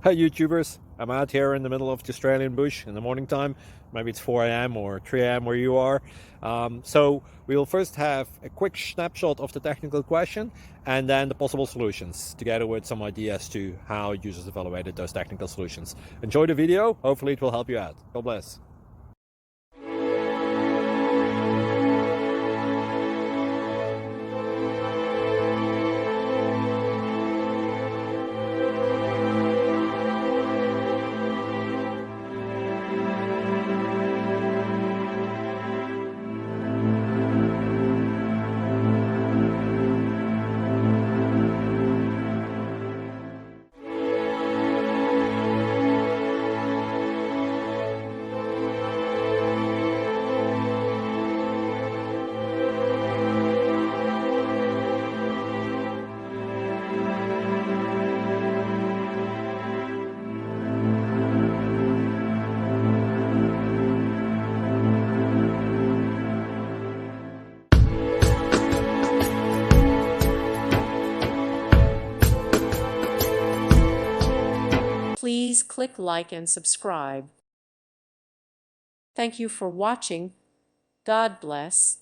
Hi YouTubers, I'm out here in the middle of the Australian bush in the morning time. Maybe it's 4 a.m. or 3 a.m. where you are. So we will first have a quick snapshot of the technical question and then the possible solutions, together with some ideas to how users evaluated those technical solutions. Enjoy the video, hopefully it will help you out. God bless. Please click like and subscribe. Thank you for watching. God bless.